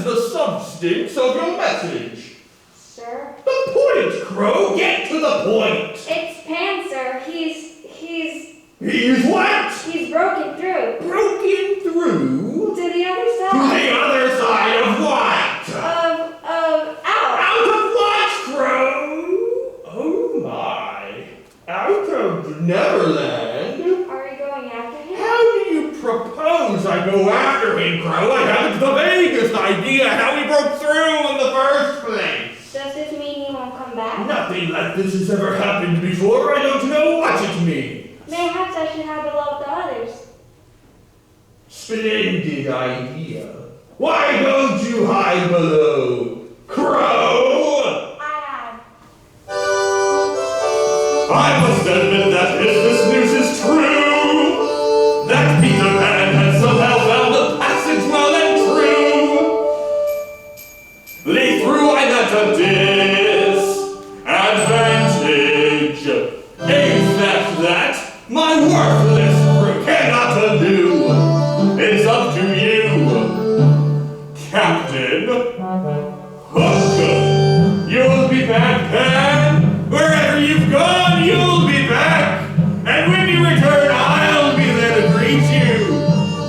the substance of your message? Sir? The point, Crow! Get to the point! It's Pan, sir. He's what? He's broken through. Broken through? To the other side. To the other side of what? Out. Out of what, Crow? Oh my. Out of Neverland? Are we going after him? How do you propose I go after him, Crow? I haven't the vaguest idea how he broke through in the first place. Does this mean he won't come back? Nothing like this has ever happened before. I don't know what it means. Mayhaps I should hide below the others. Splendid idea. Why don't you hide below, Crow? I must admit that if this news is true, that Peter Pan has somehow found the passage well and true. Lay through I met a disadvantage. A fact that my worthless crew cannot undo. It's up to you, Captain Hook. You'll be back, Pan. Wherever you've gone, you'll be back. And when you return, I'll be there to greet you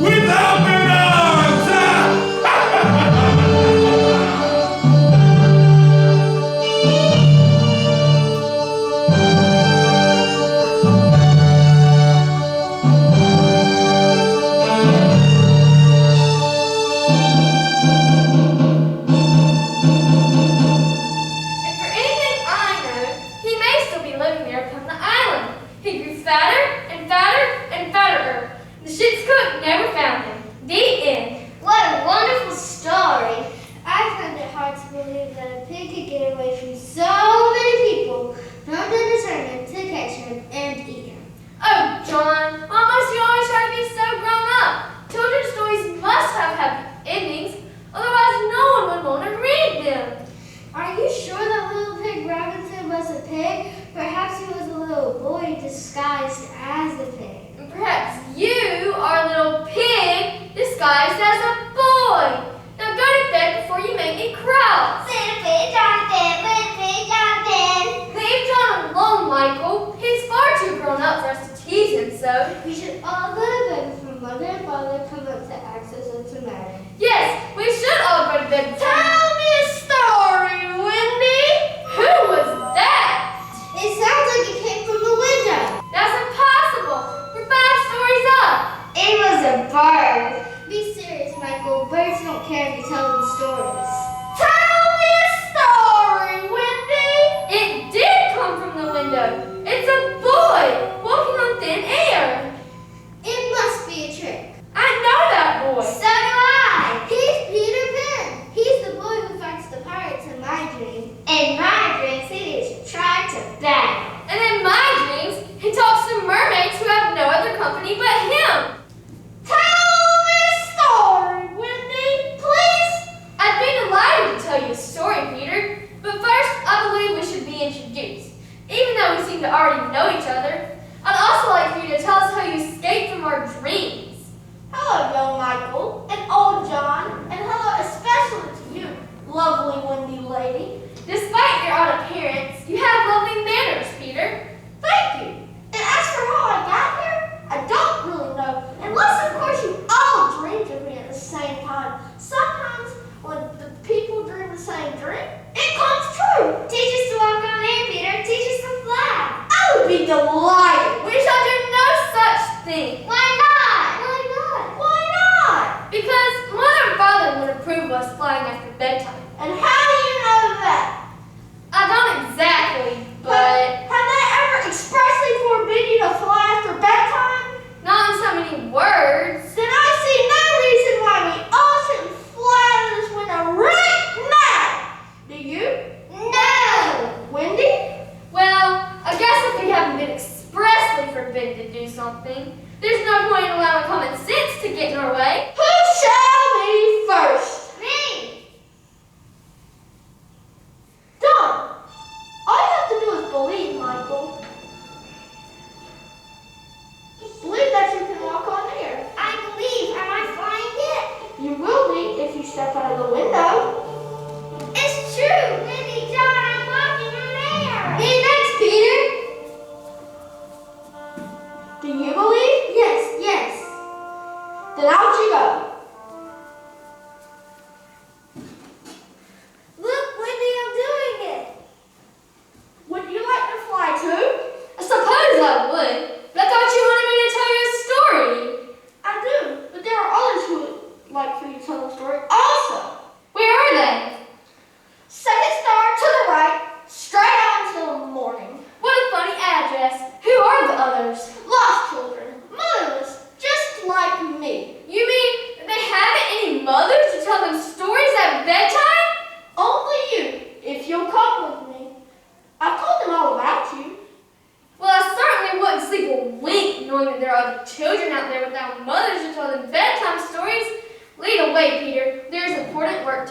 with open arms.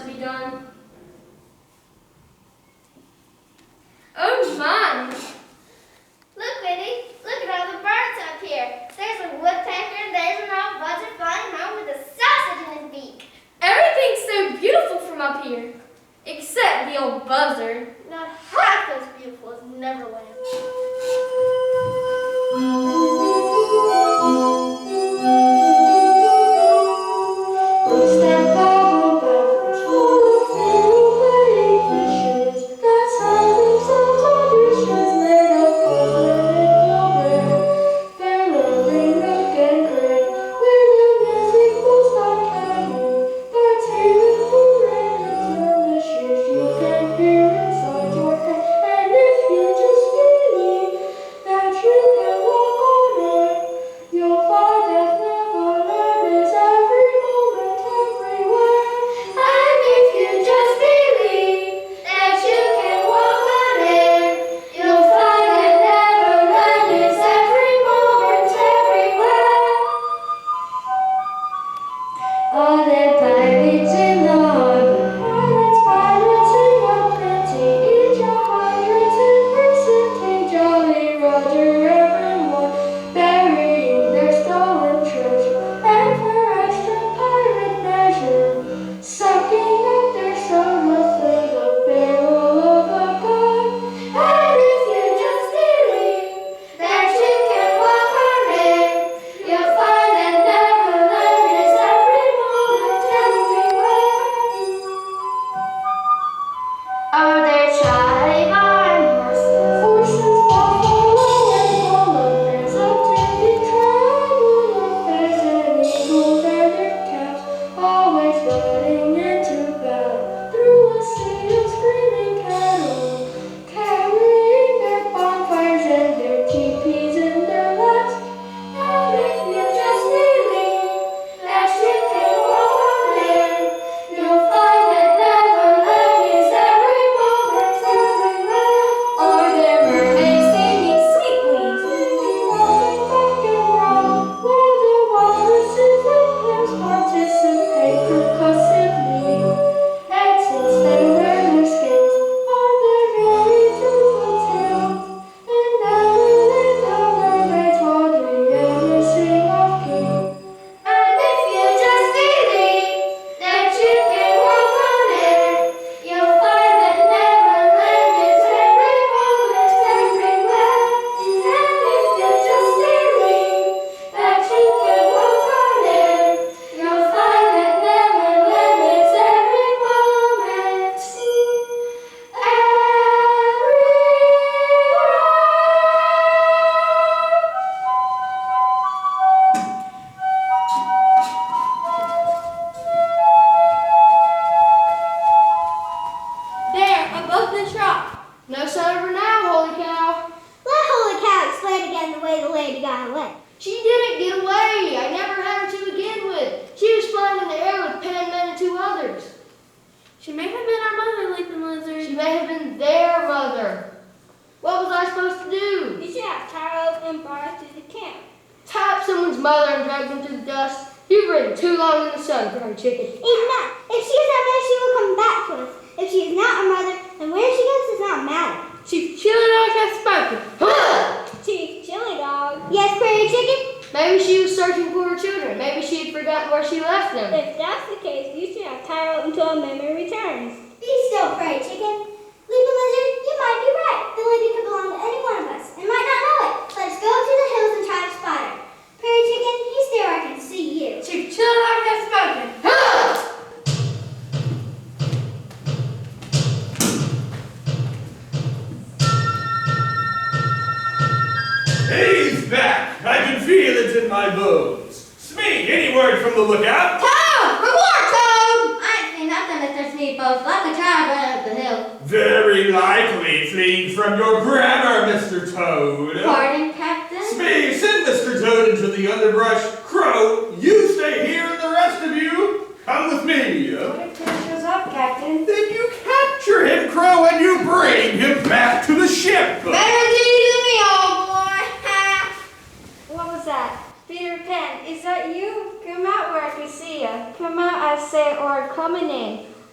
to be done. Oh my! Look, Wendy, look at all the birds up here. There's a woodpecker, there's an old buzzard flying home with a sausage in his beak. Everything's so beautiful from up here, except the old buzzard. Not half as beautiful as Neverland.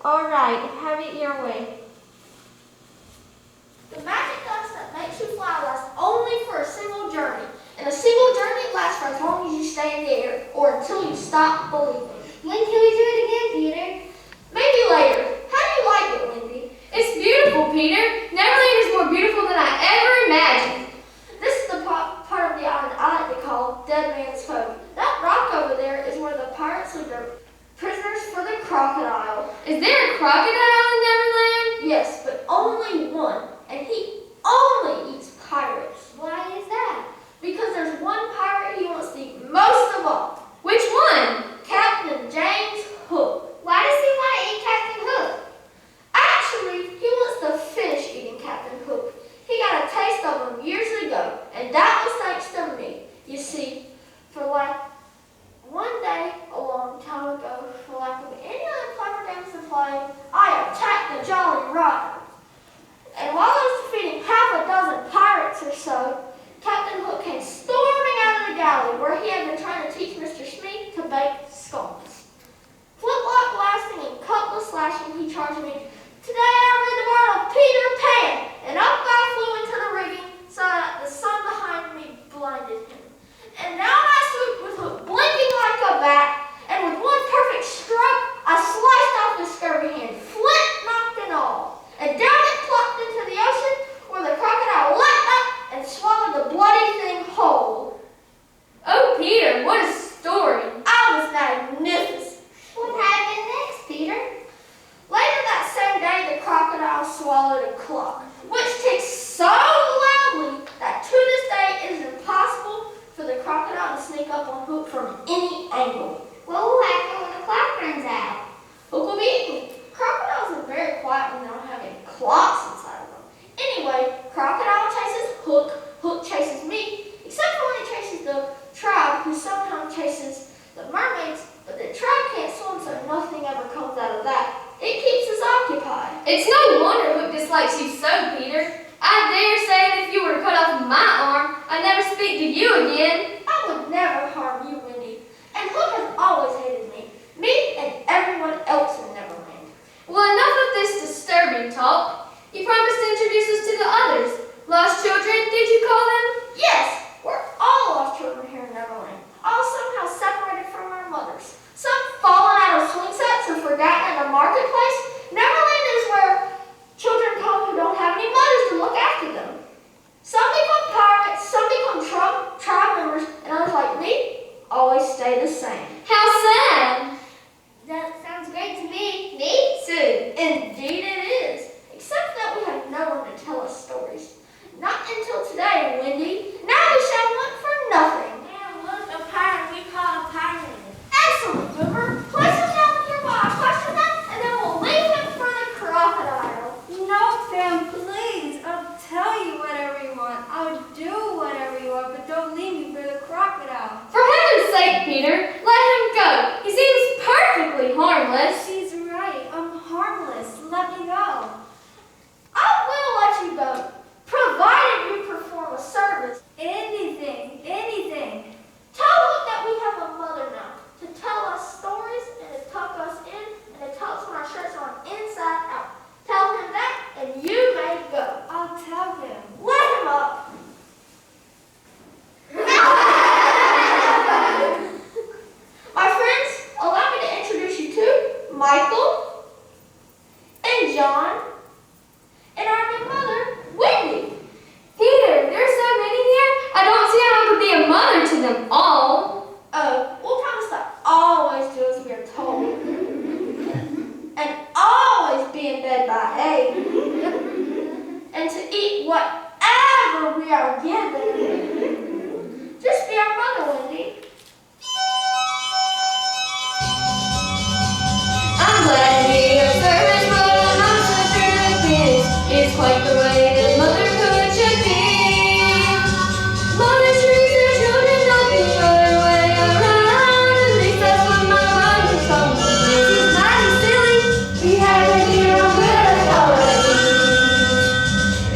All right. Have it your way. The magic dust that makes you fly lasts only for a single journey. And a single journey lasts for as long as you stay in the air, or until you stop believing. When can we do it again, Peter? Maybe later. How do you like it, Wendy? It's beautiful, Peter. Neverland is more beautiful than I ever imagined. This is the part of the island I like to call Dead Man's Cove. That rock over there is where the pirates leave their prisoners for the crocodile. Is there a crocodile in Neverland? Yes, but only one. And he only eats pirates. Why is that? Because there's one pirate he wants to eat most of all. Which one? Captain James Hook. Why does he want to eat Captain Hook? Actually, he wants to finish eating Captain Hook. He got a taste of him years ago, and that was thanks to me. You see, for like one day, a long time ago, for lack of any other clever games to play, I attacked the Jolly Roger. And while I was defeating half a dozen pirates or so, Captain Hook came storming out of the galley where he had been trying to teach Mr. Smee to bake scones. Flintlock blasting and cutlass slashing, he charged me. Today I read the world of Peter Pan, and up I flew into the rigging so that the sun behind me blinded him. And down I swooped with Hook blinking like a bat, and with one perfect stroke I sliced off his scurvy hand, flint knocked and all. And down it plucked into the ocean where the crocodile leapt up and swallowed the bloody thing whole. Oh, Peter, what a story. I was magnificent. What happened next, Peter? Later that same day, the crocodile swallowed a clock, which ticked so loudly that to this day it is impossible for the crocodile to sneak up on Hook from any angle. What will happen when the clock runs out? Hook will be eaten. Crocodiles are very quiet when they don't have any clocks inside of them. Anyway, crocodile chases Hook, Hook chases me, except for when he chases the tribe, who sometimes chases the mermaids, but the tribe can't swim, so nothing ever comes out of that. It keeps us occupied. It's no wonder Hook dislikes you so, Peter. I dare say that if you were to cut off my arm, I'd never speak to you again. I would never harm you, Wendy. And Hook has always hated me and everyone else in Neverland. Well, enough of this disturbing talk. You promised to introduce us to the others. Lost children, did you call them? Yes, we're all lost children here in Neverland, all somehow separated from our mothers. Some fallen out of swing sets or forgotten in the marketplace. Neverland is where children come who don't have any mothers to look after them. Some become pirates, some become tribe members, and others like me always stay the same. How sad. That sounds great to me. Me too. Indeed it is. Except that we have no one to tell us stories. Not until today, Wendy. Now we shall want for nothing. And look, a pirate we call a pirate. Excellent, River. Place him down here while I question them, and then we'll leave him for the crocodile. No, Sam, please. I'll tell you whatever you want. I'll do whatever you want, but don't leave me for the crocodile. For heaven's sake, Peter, let him go. He seems perfectly harmless. She's right. I'm harmless. Let me go. I will let you go, provided you perform a service. Anything. Tell Hook that we have a mother now, to tell us stories and to tuck us in and to tell us when our shirts are on inside out. Tell him that and you may go. I'll tell him. Let him up. My friends, allow me to introduce you to Michael and John and our new mother, Wendy. Peter, there are so many here. I don't see how I could be a mother to them all. Oh, we'll promise to always do as we are told. And always be in bed by 8. And to eat whatever we are given. Just be our mother, Wendy. I'm glad to be of service, but I'm not so sure that this is quite the way that motherhood should be. Mothers raise their children not the other way around. At least that's what my mother told me. This is mighty silly. We have it here on good authority.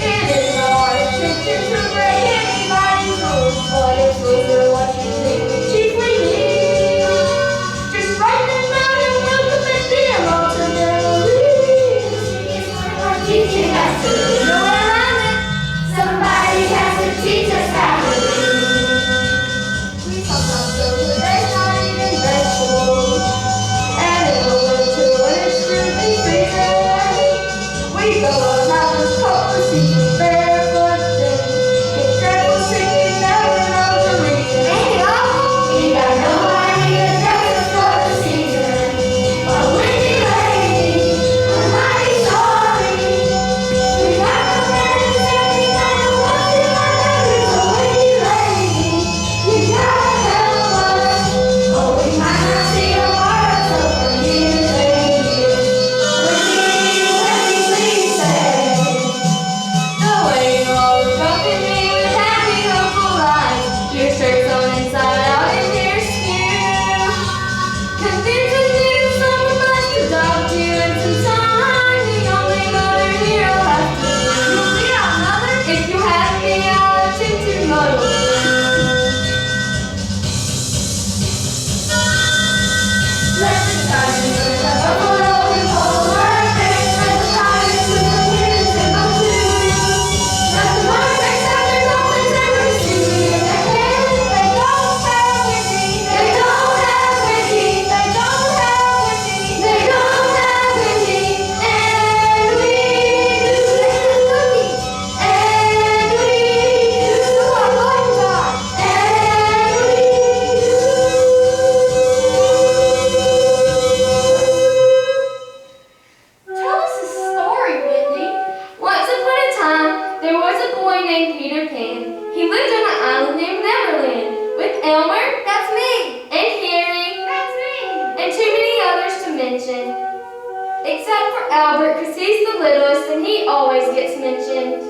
It is our intention to break anybody's rules, but if rules are what you think named Peter Pan. He lived on an island named Neverland with Elmer, That's me. and Harry, That's me. and too many others to mention. Except for Albert, because he's the littlest and he always gets mentioned.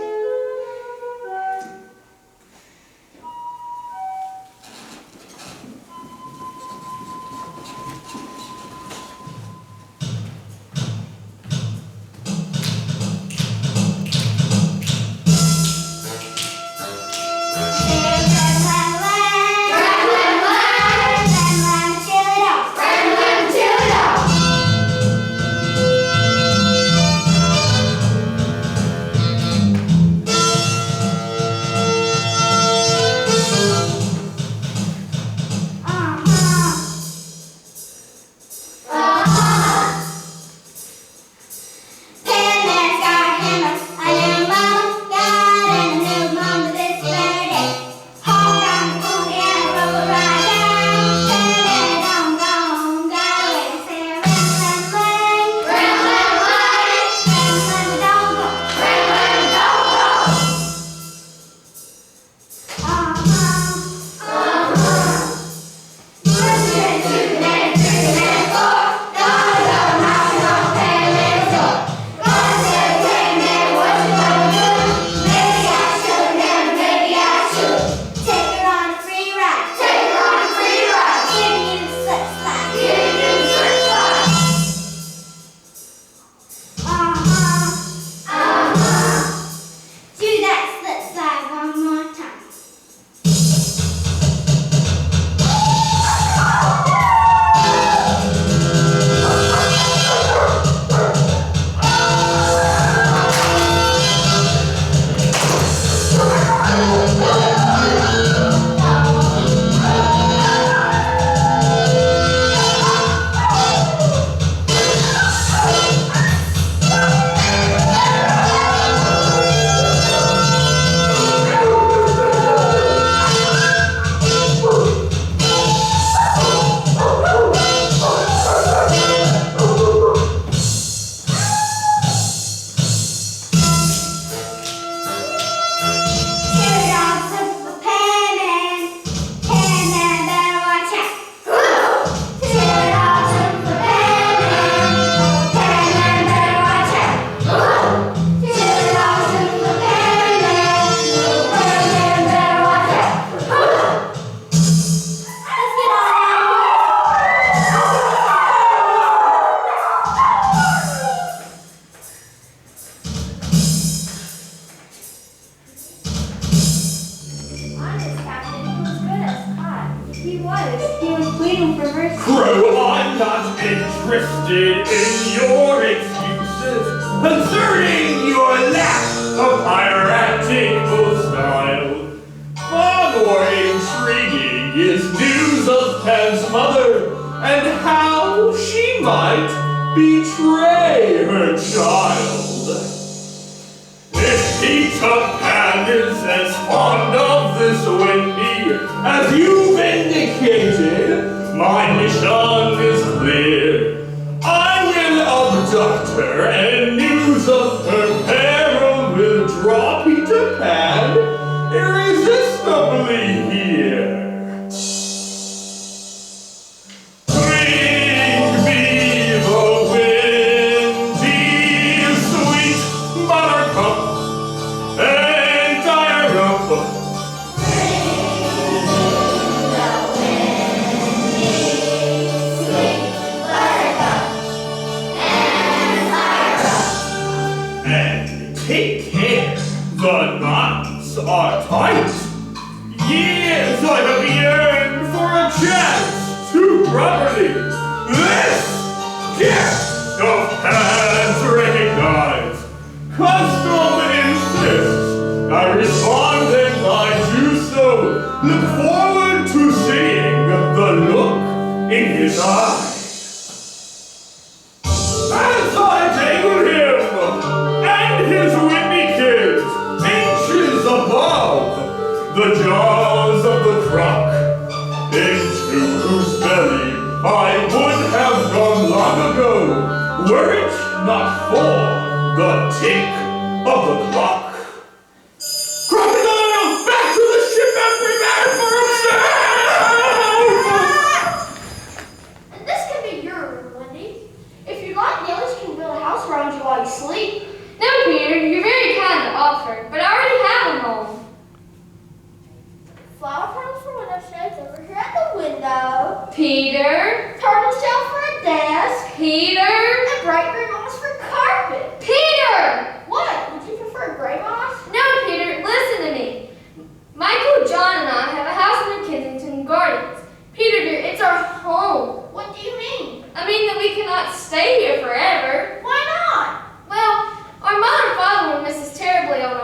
Crow, I'm not interested in your excuses concerning your lack of hierarchical style. Far more intriguing is news of Pan's mother and how she might betray her child. If Peter Pan is as fond of this Wendy as you've indicated, my mission is clear. I will abduct her, and news of her peril will draw Peter Pan irresistibly here. Bring me the Wendy, sweet buttercup, and tie her up. Take care, the knots are tight. Years I have yearned for a chance to properly this gift of Pan's recognize. Custom insists I respond and I do so. Look forward to seeing the look in his eye. As I tangle him and his Wendy kids inches above the jaws of the croc, into whose belly I would have gone long ago were it not for the tick of the clock. sleep. No, Peter, you're very kind to offer, but I already have a home. Flower petals for window shades over here at the window. Peter. Turtle shell for a desk. Peter. And bright green moss for carpet. Peter! What? Would you prefer gray moss? No, Peter, listen to me. Michael, John, and I have a house in the Kensington Gardens. Peter, dear, it's our home. What do you mean? I mean that we cannot stay here forever. Why not? Well, our mother and father will miss us terribly on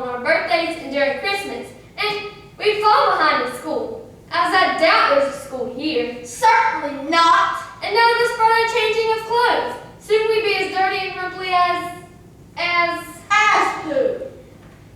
our birthdays and during Christmas, and we fall behind in school, as I doubt there's a school here. Certainly not. And none of us brought our changing of clothes. Soon we'd be as dirty and rumply as who?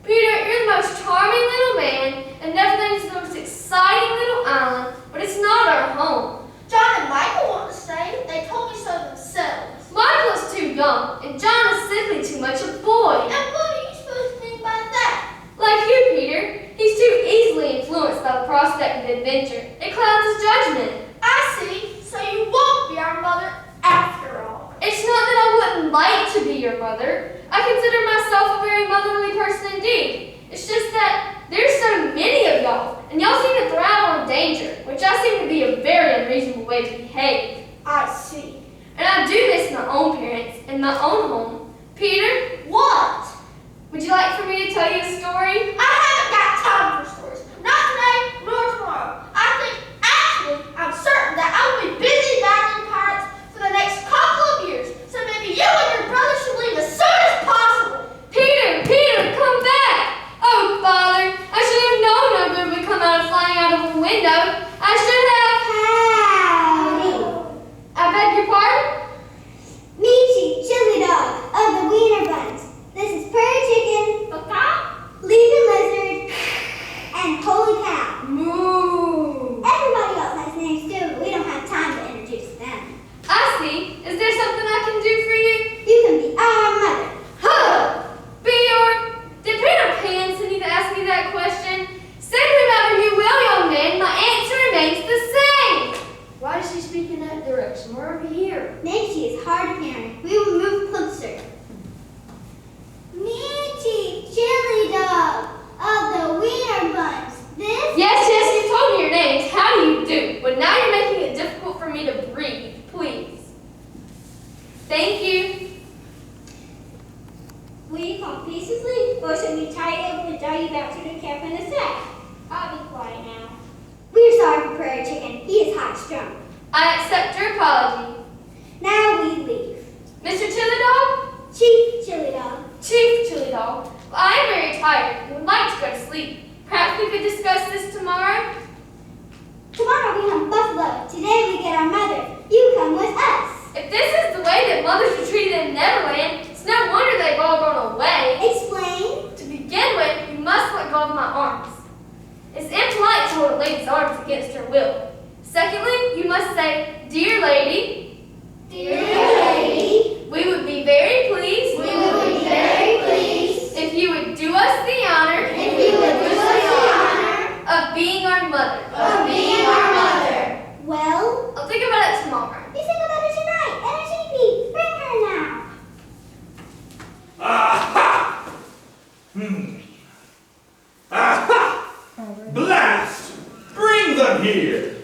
Peter, you're the most charming little man, and Neverland is the most exciting little island, but it's not our home. John and Michael want to stay. They told me so themselves. Michael is too young, and John is simply too much a boy. And what are you supposed to think by that? Like you, Peter, he's too easily influenced by the prospect of adventure. It clouds his judgment. I see. So you won't be our mother after all. It's not that I wouldn't like to be your mother. I consider myself a very motherly person indeed. It's just that there's so many of y'all, and y'all seem to thrive on danger, which I seem to be a very unreasonable way to behave. I see. And I do miss my own parents and my own home. Peter, What? would you like for me to tell you a story? I haven't got time for stories. Not today, nor tomorrow. I'm certain that I will be busy battling pirates for the next couple of years. So maybe you and your brother should leave as soon as possible. Peter, come back! Oh, Father, I should have known no good would come flying out of a window. I should have. Howdy. I beg your pardon? Meaty, chili dog of the Wiener Buns. This is Prairie Chicken, Leaping Lizard, and Holy Cow. Moo. Everybody else has names too, but we don't have time to introduce them. I see. Is there something I can do for you? You can be our mother. Huh! Did Peter Pan send you to ask me that question? Say whomever you will, young man, my answer remains the same. Why does she speak in that direction? We're over here. Maybe she is hard of hearing. We will move closer. Meaty, chili dog of the Wiener Buns. This Yes, you told me your names. How do you do? But now you're making it difficult for me to breathe. Please. Thank you. Will you come peacefully, or should we tie you up and draw you back to the camp in a sec? I'll be quiet now. We're sorry for Prairie Chicken. He is high-strung. I accept your apology. Now we leave. Mr. Chili Dog? Chief Chili Dog. Chief Chili Dog. Well, I am very tired and would like to go to sleep. Perhaps we could discuss this tomorrow? Tomorrow we hunt buffalo. Today we get our mother. You come with us. If this is the way that mothers are treated in Neverland, it's no wonder they've all gone away. Explain. To begin with, you must let go of my arms. It's impolite to hold a lady's arms against her will. Secondly, you must say, "Dear lady, Dear lady, we would be very pleased we will be very pleased if you would do us the honor if you would do us the honor of being our mother." of being our mother. Well, I'll think about it tomorrow. you think about it tonight. Energy, bring her now. Aha! Aha! Blast! Bring them here!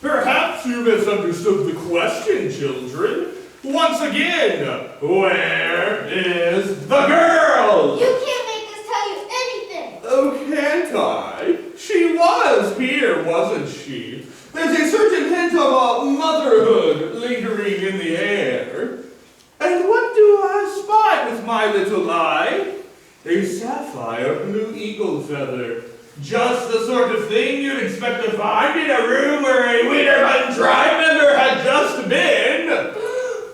Perhaps you misunderstood the question, children. Once again, where is the girl? You can't make us tell you anything. Oh, can't I? She was here, wasn't she? There's a certain hint of motherhood lingering in the air. And what do I spy with my little eye? A sapphire blue eagle feather. Just the sort of thing you'd expect to find in a room where a Wiener tribe member had just been.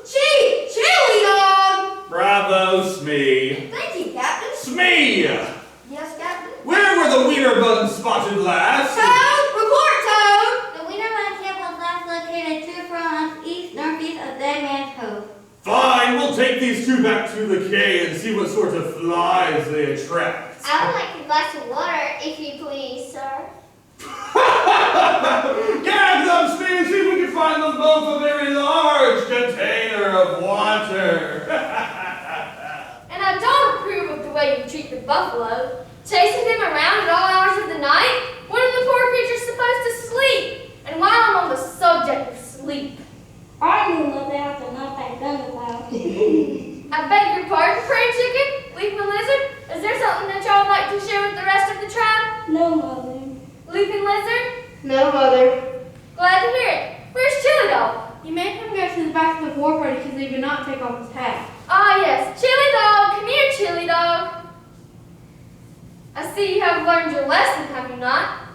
Chief Chili Dog! Bravo, Smee. Thank you, Captain. Smee! Yes, Captain. Where were the Wiener buttons spotted last? Toad! Report, Toad! The Wienerland camp was last located 2 furlongs northeast of Dead Man's Cove. Fine, we'll take these two back to the cave and see what sort of flies they attract. I would like a glass of water, if you please, sir. Gag them, Smee, see if we can find them both a very large container of water. buffalo, chasing them around at all hours of the night? When are the poor creatures supposed to sleep? And while I'm on the subject of sleep, I knew nothing after nothing done about. I beg your pardon, Prairie Chicken, Leaping Lizard. Is there something that y'all would like to share with the rest of the tribe? No, Mother. Leaping Lizard? No, Mother. Glad to hear it. Where's Chili Dog? You made him go to the back of the war party because he would not take off his hat. Ah, yes. Chili Dog, come here, Chili Dog. I see you have learned your lesson, have you not?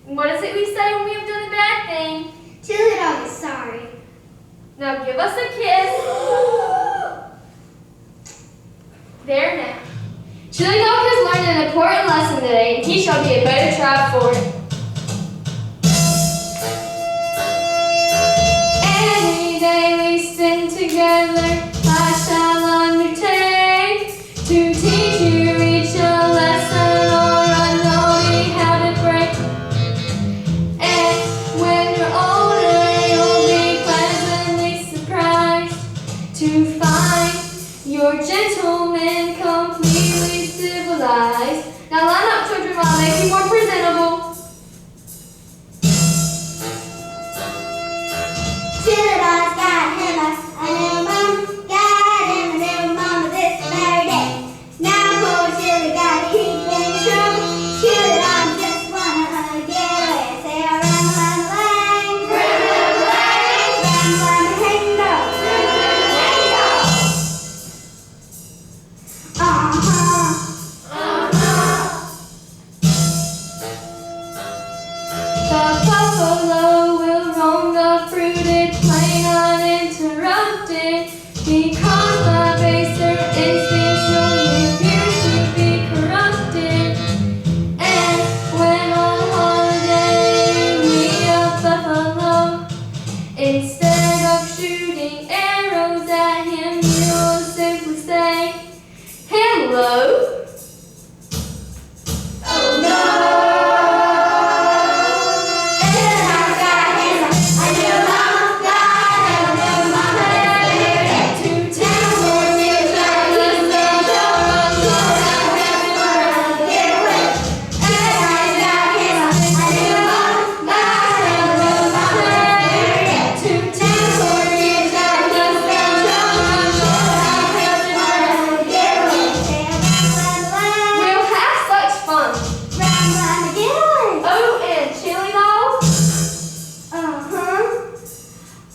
And what is it we say when we have done a bad thing? Chili Dog is sorry. Now give us a kiss. There now. Chili Dog has learned an important lesson today, and he shall be a better tribe for it. Every day we spend together, I shall undertake to teach you each a lesson or a knowing how to break. And when you're older, you'll be pleasantly surprised to find your gentleman completely civilized. Now line up, children, while I make you more presentable. Chili Dog's got him a new mom. Got him a new mama this very day. Now poor Chili Dog, he's been trouble. Chili Dog just wanna get away. Say a ram, hang dog. The buffalo will roam the fruited plain uninterrupted because the baser instincts will refuse to be corrupted. And when on holiday you meet a buffalo, instead of shooting arrows at him, you'll simply say, "Hello." We'll have such fun. Oh, and Chili Dog,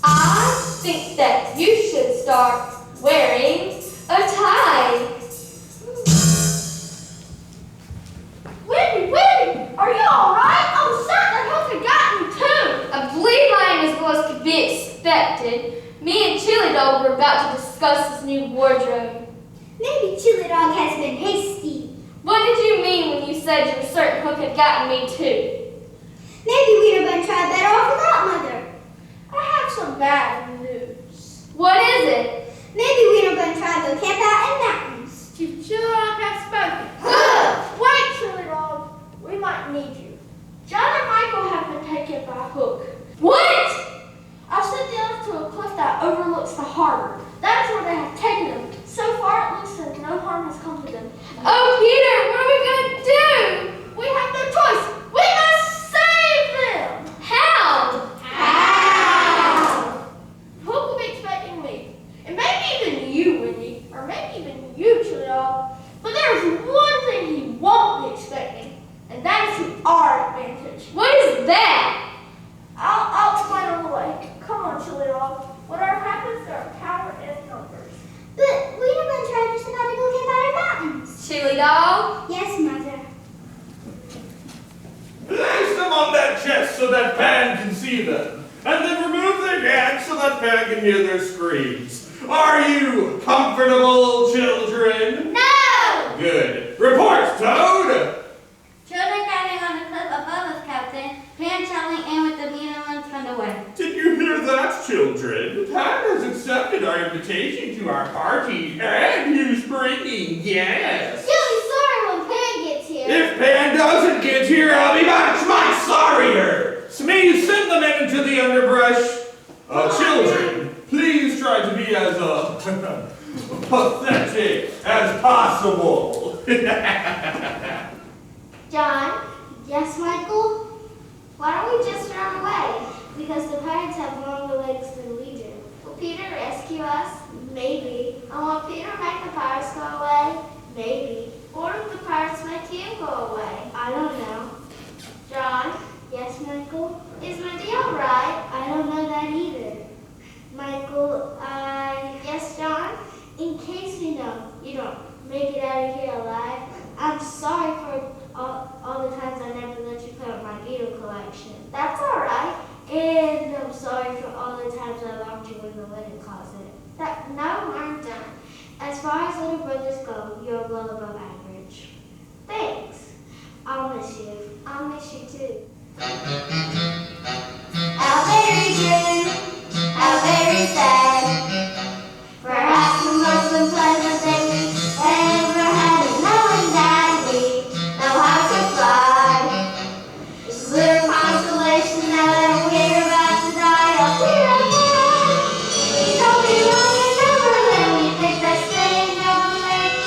I think that you should start wearing a tie. Wendy, are you alright? Oh, shit, I hope you got me too. I believe I am as well as could be expected. Me and Chili Dog were about to discuss this new wardrobe. Maybe Chili Dog has been hasty. What did you mean when you said you were certain Hook had gotten me too? Maybe we'd have been tried better off without Mother. I have some bad news. What is it? Maybe we'd have been tried to camp out in mountains. Chief Chili Dog has spoken. Wait, Chili Dog. We might need you. John and Michael have been taken by Hook. What? I've sent the others to a cliff that overlooks the harbor. That is where they have taken them. So far, it looks as if no harm has come to them. Oh, Peter, what are we gonna do? We have no choice. We must save them. How? Hook will be expecting me, and maybe even you, Wendy, or maybe even you, Chili Dog. But there is one thing he won't be expecting, and that is to our advantage. What is that? I'll explain on the way. Come on, Chili Dog. Whatever happens, there are power in numbers. But we'd have been tried just about to go camp out in mountains. Chili Dog? Yes, Mother. Place them on that chest so that Pan can see them. And then remove their gags so that Pan can hear their screams. Are you comfortable, children? No! Good. Report, Toad! Children gathering on the cliff above us, Captain. Pan traveling in with the Neverland from the west. Did you hear that, children? Pan has accepted our invitation to our party, and he's bringing guests. You'll be sorry when Pan gets here. If Pan doesn't get here, I'll be much sorrier. Smee, send the men into the underbrush. Children, please try to be as pathetic as possible. John? Yes, Michael? Why don't we just run away? Because the pirates have longer legs than we do. Will Peter rescue us? Maybe. And will Peter make the pirates go away? Maybe. Or if the pirates make you go away? I don't know. John? Yes, Michael? Is Wendy alright? I don't know that either. Michael, Yes, John? In case we know you don't make it out of here alive, I'm sorry for all the times I never let you play with my beetle collection. That's alright. And I'm sorry for all the times I locked you in the linen closet. No harm done. As far as little brothers go, you're well above average. Thanks. I'll miss you. I'll miss you too. How very true, how very sad. Perhaps the most unpleasant thing we've ever had is knowing that we know how to fly. It's a little consolation now that we're about to die. Oh, we're alive. You told me long in Neverland we picked that staying up late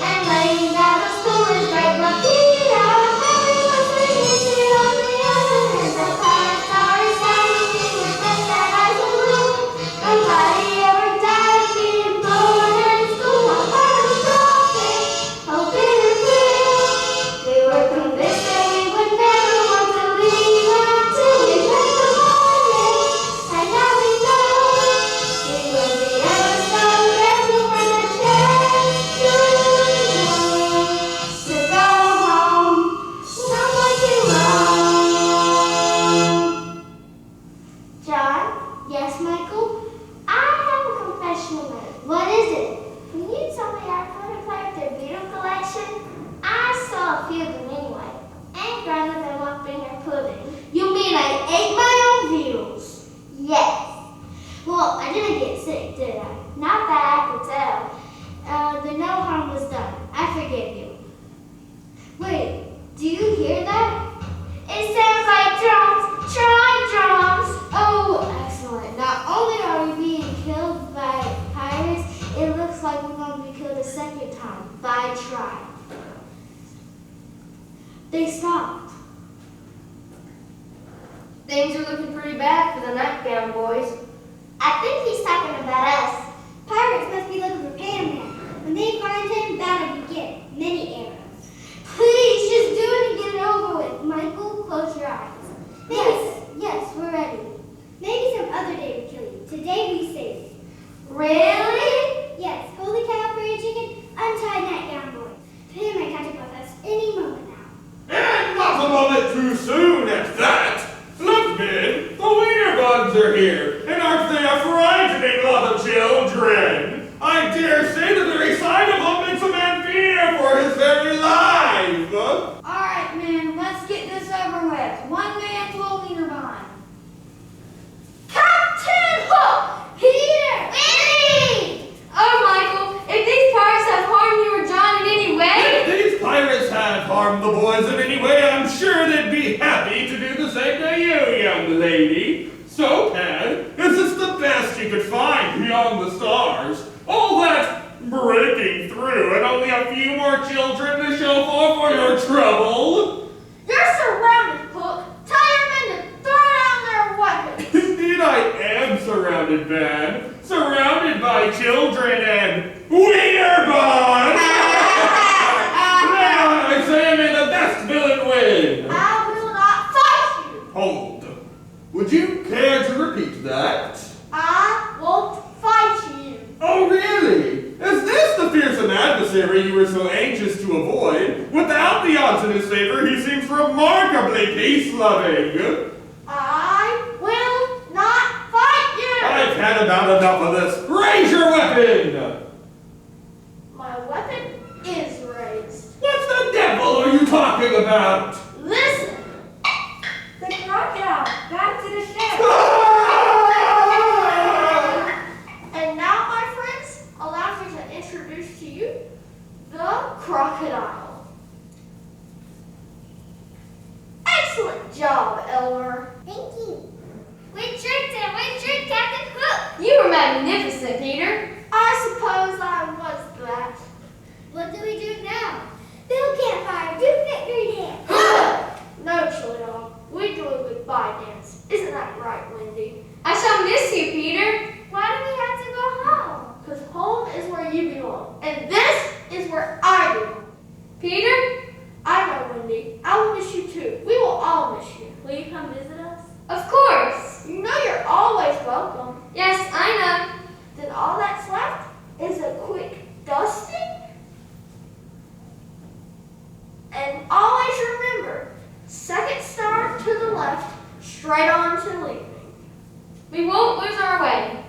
and laying out of school is great, but Peter, Harry was waiting on the other hand. The pirates are shining with that eyes of blue. Nobody ever died being born in school. Our father's dropping, oh bitter pill. We were convinced that we would never want to leave until we met the morning. And now we know we will be ever so grateful for the chance to go home. Someone to love. John? Yes, Michael? I have a confession to make. What is it? When you told me I couldn't play with their beetle collection, I saw a few of them anyway. And granted them up in your pudding. You mean I ate my own beetles? Yes. Well, I didn't get sick, did I? Not that I could tell. The no harm was done. I forgive you. Wait, do you hear that? It sounds like drums. Try drums. Oh, excellent. Not only are we being killed by pirates, it looks like we're going to be killed a second time by Try. They stopped. Things are looking pretty bad for the nightgown boys. I think he's talking about us. Pirates must be looking for Pan-Man. When they find him, that'll begin. Many arrows. Please, just do it and get it over with. Michael, close your eyes. Maybe, Yes, we're ready. maybe some other day we kill you. Today we save you. Really? Yes, holy cow, for your chicken, untie nightgown boy. Pan might catch up with us any moment now. And not a moment too soon at that. Look, men, the wiener bugs are here, and aren't they a frightening lot of children? I dare say the very sight of them makes a man fear for his very life. Alright, man, let's get this over with. One man to a wiener bond. Captain Hook! Peter! Wendy! Oh, Michael, if these pirates have harmed you or John in any way, If these pirates had harmed the boys in any way, I'm sure they'd be happy to do the same to you, young lady. So, Pan, is this the best you could find beyond the stars? All that breaking through and only a few more children to show for your trouble? You're surrounded, Hook. Tell your men to throw down their weapons. Indeed I am surrounded, Pan. Surrounded by children and wiener bugs! Now I say may the best villain win! I will not fight you. Hold. Would you care to repeat that? I won't fight you. Oh, really? Is this the fearsome adversary you were so anxious to avoid? Without the odds in his favor, he seems remarkably peace-loving. I will not fight you. I've had about enough of this. Raise your weapon! My weapon is raised. What the devil are you talking about? Listen. The crocodile, back to the ship. And now, my friends, allow me to introduce to you the crocodile. Excellent job, Elmer. Thank you. We tricked him. We tricked Captain Hook. you were magnificent, Peter. I suppose I was that. What do we do now? is where I belong. Peter? I know, Wendy. I will miss you too. We will all miss you. Will you come visit us? Of course. You know you're always welcome. Yes, I know. Then all that's left is a quick dusting. And always remember, second star to the left, straight on to leaving. We won't lose our way.